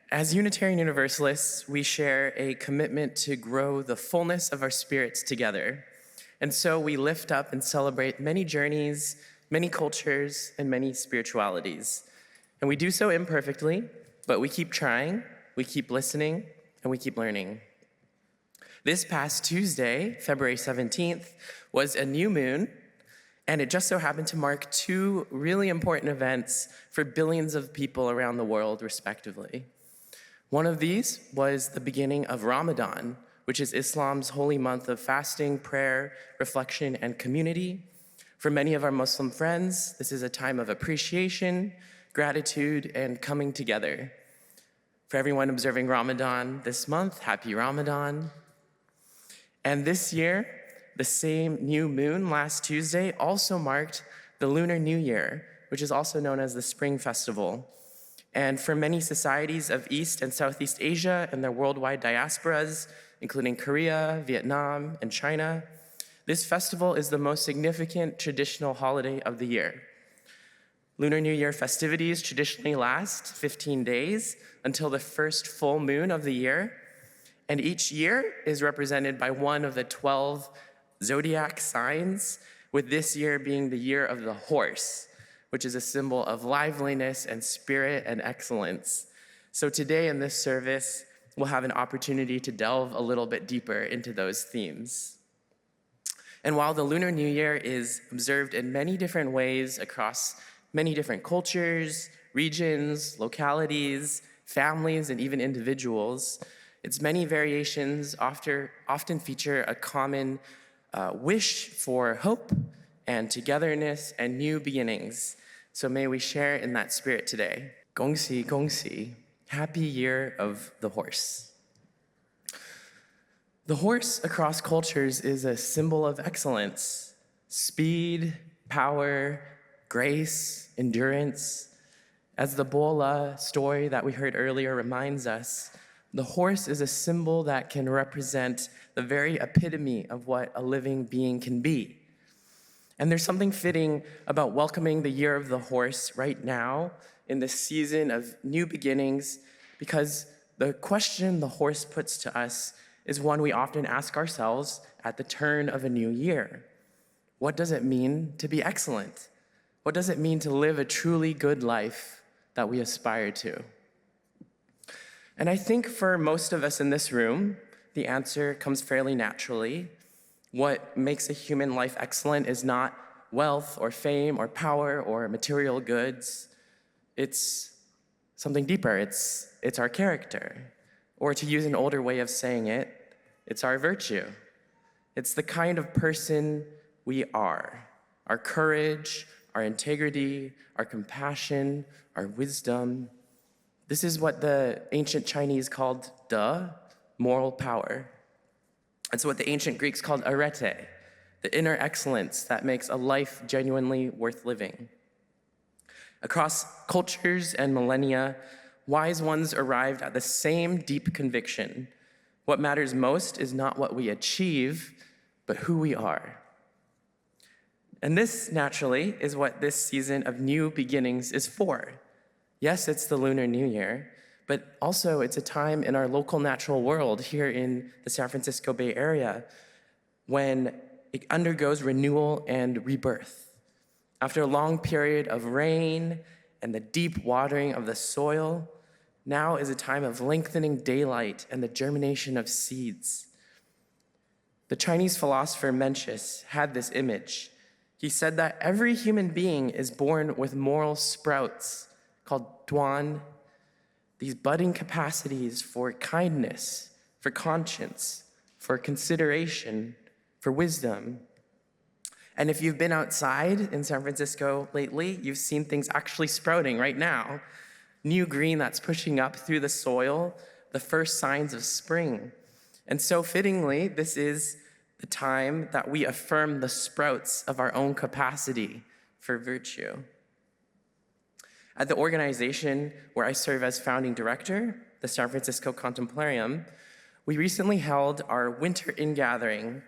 As Unitarian Universalists, we share a commitment to grow the fullness of our spirits together. And so we lift up and celebrate many journeys, many cultures, and many spiritualities. And we do so imperfectly, but we keep trying, we keep listening, and we keep learning. This past Tuesday, February 17th, was a new moon, and it just so happened to mark two really important events for billions of people around the world, respectively. One of these was the beginning of Ramadan, which is Islam's holy month of fasting, prayer, reflection, and community. For many of our Muslim friends, this is a time of appreciation, gratitude, and coming together. For everyone observing Ramadan this month, happy Ramadan. And this year, the same new moon last Tuesday also marked the Lunar New Year, which is also known as the Spring Festival. And for many societies of East and Southeast Asia and their worldwide diasporas, including Korea, Vietnam, and China, this festival is the most significant traditional holiday of the year. Lunar New Year festivities traditionally last 15 days until the first full moon of the year, and each year is represented by one of the 12 zodiac signs, with this year being the year of the horse, which is a symbol of liveliness and spirit and excellence. So today in this service, we'll have an opportunity to delve a little bit deeper into those themes. And while the Lunar New Year is observed in many different ways across many different cultures, regions, localities, families, and even individuals, its many variations often feature a common wish for hope and togetherness and new beginnings. So may we share in that spirit today. Gongxi, gongxi, happy year of the horse. The horse across cultures is a symbol of excellence, speed, power, grace, endurance. As the Bola story that we heard earlier reminds us, the horse is a symbol that can represent the very epitome of what a living being can be. And there's something fitting about welcoming the year of the horse right now in this season of new beginnings, because the question the horse puts to us is one we often ask ourselves at the turn of a new year. What does it mean to be excellent? What does it mean to live a truly good life that we aspire to? And I think for most of us in this room, the answer comes fairly naturally. What makes a human life excellent is not wealth or fame or power or material goods. It's something deeper. It's our character. Or to use an older way of saying it, it's our virtue. It's the kind of person we are. Our courage, our integrity, our compassion, our wisdom. This is what the ancient Chinese called de, moral power. It's what the ancient Greeks called arete, the inner excellence that makes a life genuinely worth living. Across cultures and millennia, wise ones arrived at the same deep conviction. What matters most is not what we achieve, but who we are. And this, naturally, is what this season of new beginnings is for. Yes, it's the Lunar New Year, but also it's a time in our local natural world here in the San Francisco Bay Area when it undergoes renewal and rebirth. After a long period of rain and the deep watering of the soil, now is a time of lengthening daylight and the germination of seeds. The Chinese philosopher Mencius had this image. He said that every human being is born with moral sprouts called duan, these budding capacities for kindness, for conscience, for consideration, for wisdom. And if you've been outside in San Francisco lately, you've seen things actually sprouting right now. New green that's pushing up through the soil, the first signs of spring. And so fittingly, this is the time that we affirm the sprouts of our own capacity for virtue. At the organization where I serve as founding director, the San Francisco Contemplarium, we recently held our winter ingathering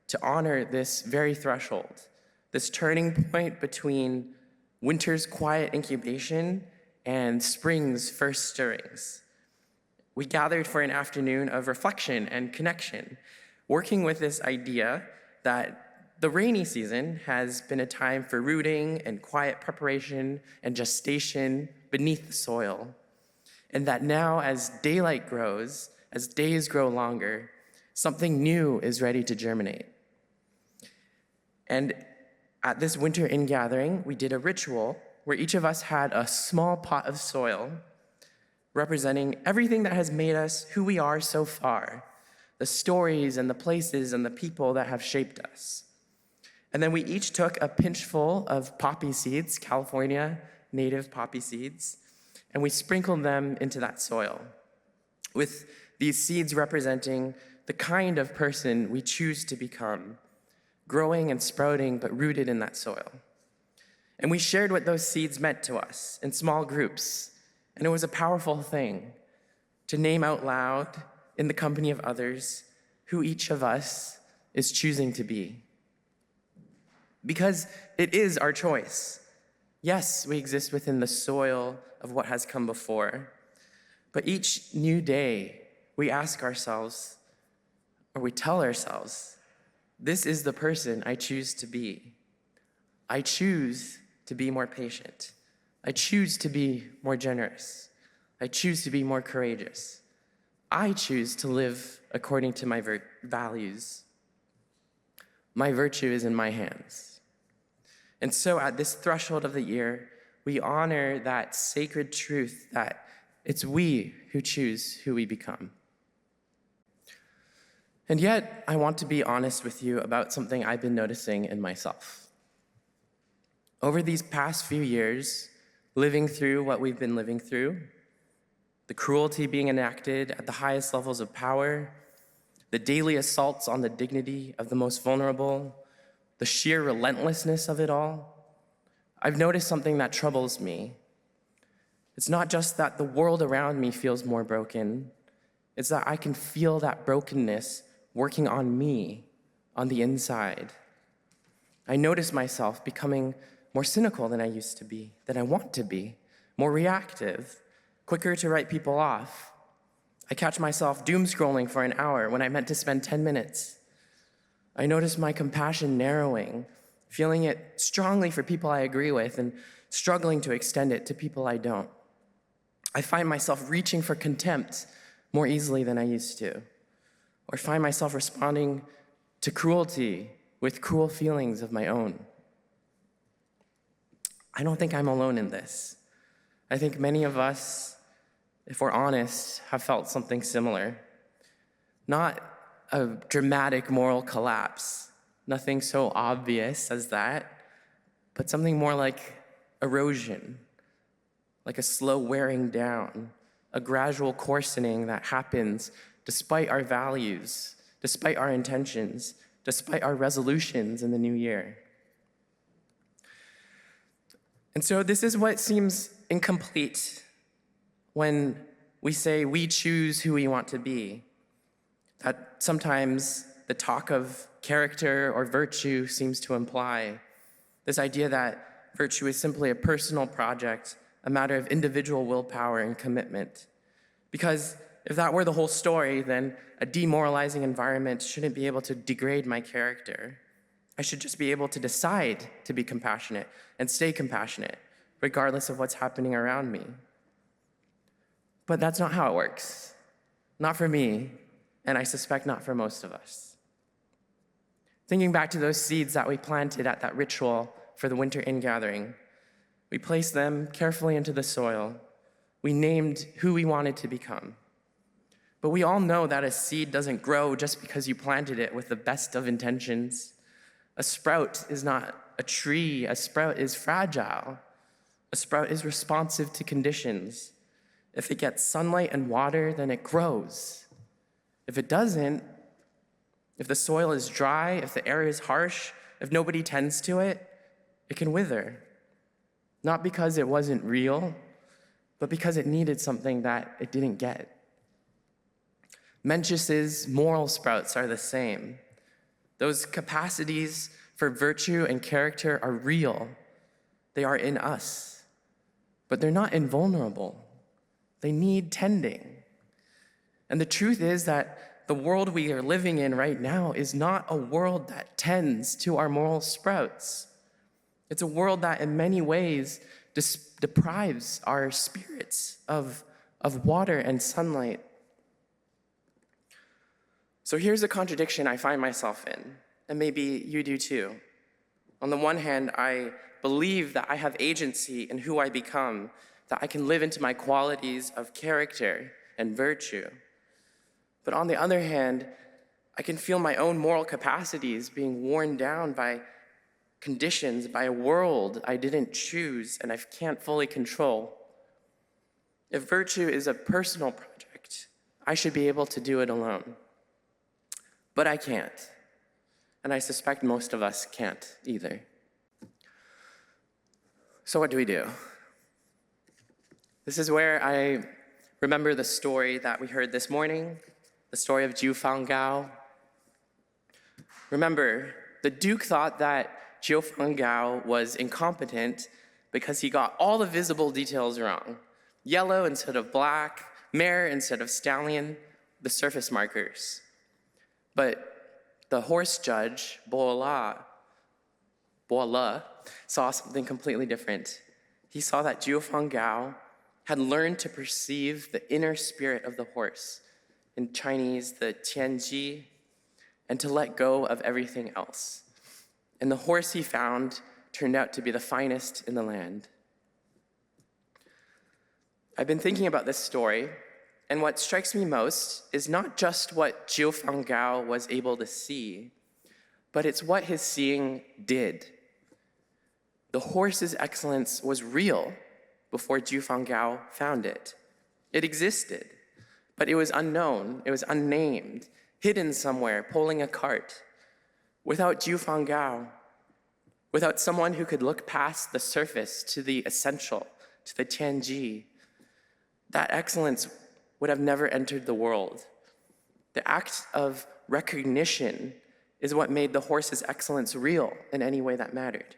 to honor this very threshold, this turning point between winter's quiet incubation and spring's first stirrings. we gathered for an afternoon of reflection and connection, working with this idea that the rainy season has been a time for rooting and quiet preparation and gestation beneath the soil. And that now, as daylight grows, as days grow longer, something new is ready to germinate. And at this winter ingathering, we did a ritual where each of us had a small pot of soil representing everything that has made us who we are so far, the stories and the places and the people that have shaped us. And then we each took a pinchful of poppy seeds, California native poppy seeds, and we sprinkled them into that soil, with these seeds representing the kind of person we choose to become, growing and sprouting, but rooted in that soil. And we shared what those seeds meant to us in small groups, and it was a powerful thing to name out loud in the company of others who each of us is choosing to be. Because it is our choice. Yes, we exist within the soil of what has come before, but each new day we ask ourselves, or we tell ourselves, this is the person I choose to be. I choose to be more patient. I choose to be more generous. I choose to be more courageous. I choose to live according to my values. My virtue is in my hands. And so at this threshold of the year, we honor that sacred truth that it's we who choose who we become. And yet, I want to be honest with you about something I've been noticing in myself. Over these past few years, living through what we've been living through, the cruelty being enacted at the highest levels of power, the daily assaults on the dignity of the most vulnerable, the sheer relentlessness of it all, I've noticed something that troubles me. It's not just that the world around me feels more broken, it's that I can feel that brokenness working on me on the inside. I notice myself becoming more cynical than I used to be, than I want to be, more reactive, quicker to write people off. I catch myself doom scrolling for an hour when I meant to spend 10 minutes. I notice my compassion narrowing, feeling it strongly for people I agree with and struggling to extend it to people I don't. I find myself reaching for contempt more easily than I used to, or find myself responding to cruelty with cruel feelings of my own. I don't think I'm alone in this. I think many of us, if we're honest, have felt something similar. Not a dramatic moral collapse, nothing so obvious as that, but something more like erosion, like a slow wearing down, a gradual coarsening that happens despite our values, despite our intentions, despite our resolutions in the new year. And so this is what seems incomplete when we say we choose who we want to be. That sometimes the talk of character or virtue seems to imply this idea that virtue is simply a personal project, a matter of individual willpower and commitment. Because if that were the whole story, then a demoralizing environment shouldn't be able to degrade my character. I should just be able to decide to be compassionate and stay compassionate, regardless of what's happening around me. But that's not how it works. Not for me, and I suspect not for most of us. Thinking back to those seeds that we planted at that ritual for the winter ingathering, we placed them carefully into the soil. We named who we wanted to become. But we all know that a seed doesn't grow just because you planted it with the best of intentions. A sprout is not a tree. A sprout is fragile. A sprout is responsive to conditions. If it gets sunlight and water, then it grows. If it doesn't, if the soil is dry, if the air is harsh, if nobody tends to it, it can wither. Not because it wasn't real, but because it needed something that it didn't get. Mencius's moral sprouts are the same. Those capacities for virtue and character are real. They are in us, but they're not invulnerable. They need tending. And the truth is that the world we are living in right now is not a world that tends to our moral sprouts. It's a world that in many ways deprives our spirits of water and sunlight. So here's a contradiction I find myself in, and maybe you do too. On the one hand, I believe that I have agency in who I become, that I can live into my qualities of character and virtue. But on the other hand, I can feel my own moral capacities being worn down by conditions, by a world I didn't choose and I can't fully control. If virtue is a personal project, I should be able to do it alone. But I can't. And I suspect most of us can't either. So what do we do? This is where I remember the story that we heard this morning, the story of Fong. Remember, the Duke thought that Fong was incompetent because he got all the visible details wrong. Yellow instead of black, mare instead of stallion, the surface markers. But the horse judge, Bola, saw something completely different. He saw that Fong had learned to perceive the inner spirit of the horse, in Chinese, the tianji, and to let go of everything else. And the horse he found turned out to be the finest in the land. I've been thinking about this story, and what strikes me most is not just what Fong was able to see, but it's what his seeing did. The horse's excellence was real before Fong found it. It existed, but it was unknown, it was unnamed, hidden somewhere, pulling a cart. Without Fong, without someone who could look past the surface to the essential, to the tianji, that excellence would have never entered the world. The act of recognition is what made the horse's excellence real in any way that mattered.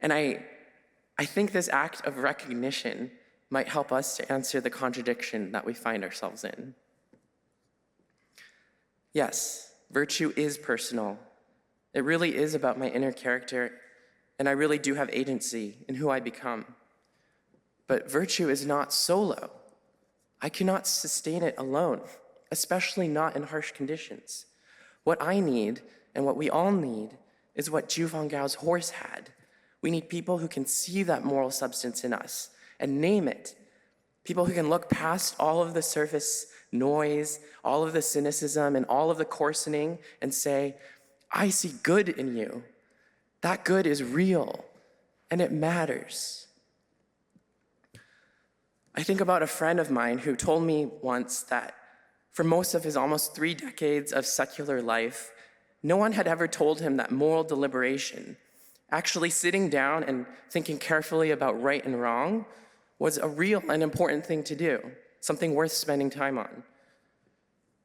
And I think this act of recognition might help us to answer the contradiction that we find ourselves in. Yes, virtue is personal. It really is about my inner character, and I really do have agency in who I become. But virtue is not solo. I cannot sustain it alone, especially not in harsh conditions. What I need, and what we all need, is what Fong horse had. We need people who can see that moral substance in us and name it. People who can look past all of the surface noise, all of the cynicism, and all of the coarsening and say, I see good in you. That good is real, and it matters. I think about a friend of mine who told me once that for most of his almost 3 decades of secular life, no one had ever told him that moral deliberation, actually sitting down and thinking carefully about right and wrong, was a real and important thing to do, something worth spending time on.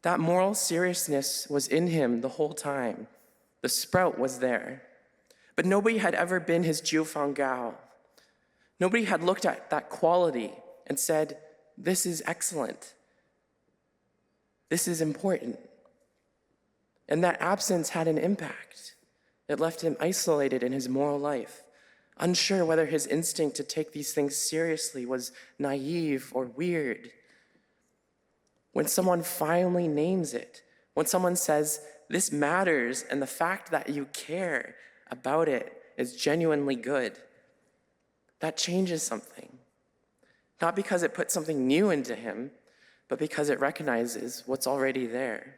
That moral seriousness was in him the whole time. The sprout was there. But nobody had ever been his Fong. Nobody had looked at that quality and said, this is excellent. This is important. And that absence had an impact. It left him isolated in his moral life, unsure whether his instinct to take these things seriously was naive or weird. When someone finally names it, when someone says, this matters, and the fact that you care about it is genuinely good, that changes something. Not because it puts something new into him, but because it recognizes what's already there.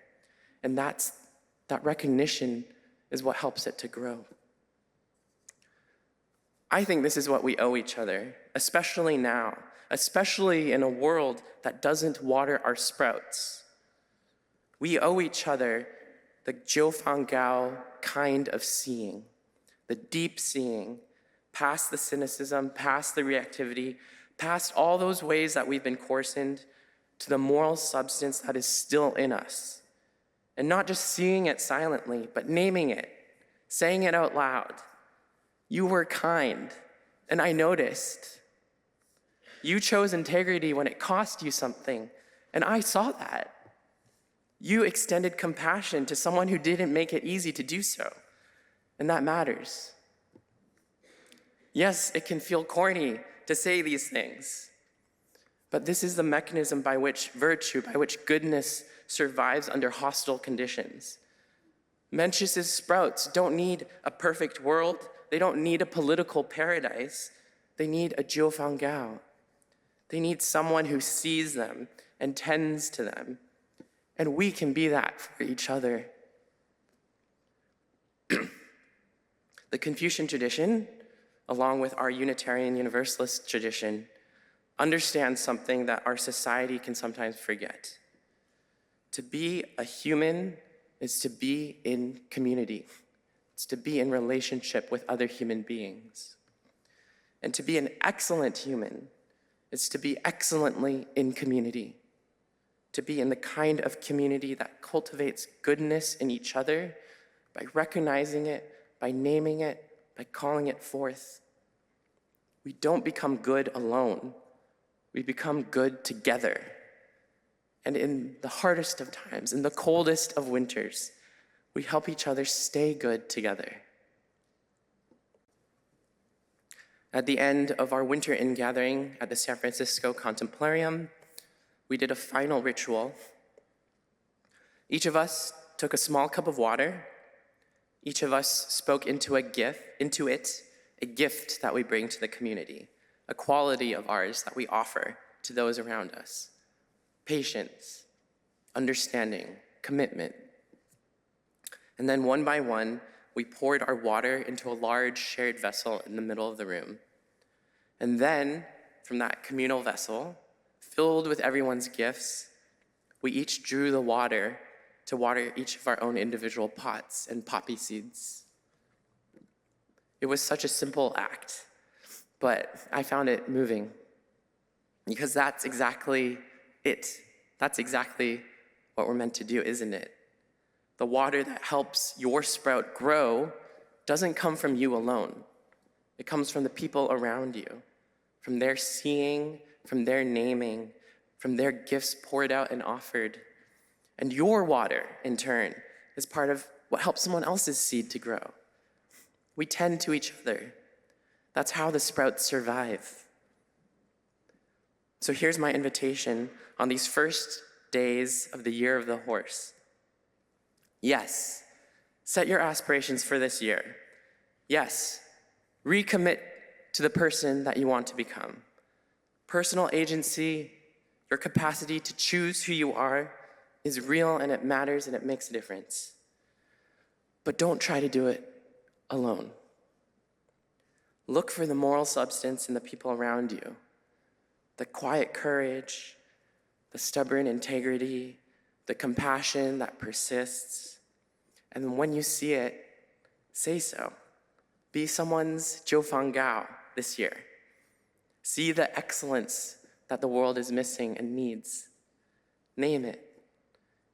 And that recognition is what helps it to grow. I think this is what we owe each other, especially now, especially in a world that doesn't water our sprouts. We owe each other the Fong kind of seeing, the deep seeing, past the cynicism, past the reactivity, past all those ways that we've been coarsened, to the moral substance that is still in us. And not just seeing it silently, but naming it, saying it out loud. You were kind, and I noticed. You chose integrity when it cost you something, And I saw that. You extended compassion to someone who didn't make it easy to do so. And that matters. Yes, it can feel corny to say these things, but this is the mechanism by which virtue, by which goodness survives under hostile conditions. Mencius's sprouts don't need a perfect world. They don't need a political paradise. They need a Jiu Fang Gao. They need someone who sees them and tends to them. And we can be that for each other. The Confucian tradition, along with our Unitarian Universalist tradition, understands something that our society can sometimes forget. To be a human is to be in community. It's to be in relationship with other human beings. And to be an excellent human is to be excellently in community. To be in the kind of community that cultivates goodness in each other by recognizing it, by naming it, by calling it forth. We don't become good alone. We become good together. And in the hardest of times, in the coldest of winters, we help each other stay good together. At the end of our winter ingathering at the San Francisco Contemplarium, we did a final ritual. Each of us took a small cup of water. Each of us spoke into it, a gift that we bring to the community, a quality of ours that we offer to those around us. Patience, understanding, commitment. And then one by one, we poured our water into a large shared vessel in the middle of the room. And then, from that communal vessel, filled with everyone's gifts, we each drew the water to water each of our own individual pots and poppy seeds. It was such a simple act, but I found it moving because that's exactly it. That's exactly what we're meant to do, isn't it? The water that helps your sprout grow doesn't come from you alone. It comes from the people around you, from their seeing, from their naming, from their gifts poured out and offered. And your water, in turn, is part of what helps someone else's seed to grow. We tend to each other. That's how the sprouts survive. So here's my invitation on these first days of the year of the horse. Yes, set your aspirations for this year. Yes, recommit to the person that you want to become. Personal agency, your capacity to choose who you are, is real and it matters and it makes a difference. But don't try to do it alone. Look for the moral substance in the people around you, the quiet courage, the stubborn integrity, the compassion that persists. And when you see it, say so. Be someone's Jiu Fang Gao this year. See the excellence that the world is missing and needs. Name it.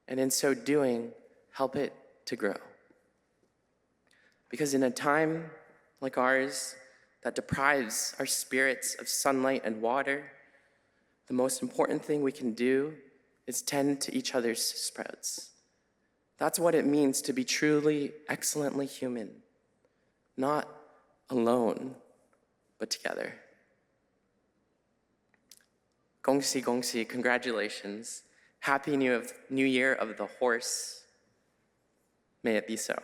And in so doing, help it to grow. Because in a time like ours that deprives our spirits of sunlight and water, the most important thing we can do is tend to each other's sprouts. That's what it means to be truly, excellently human. Not alone, but together. Gongxi, gongxi, congratulations. Happy New Year of the Horse. May it be so.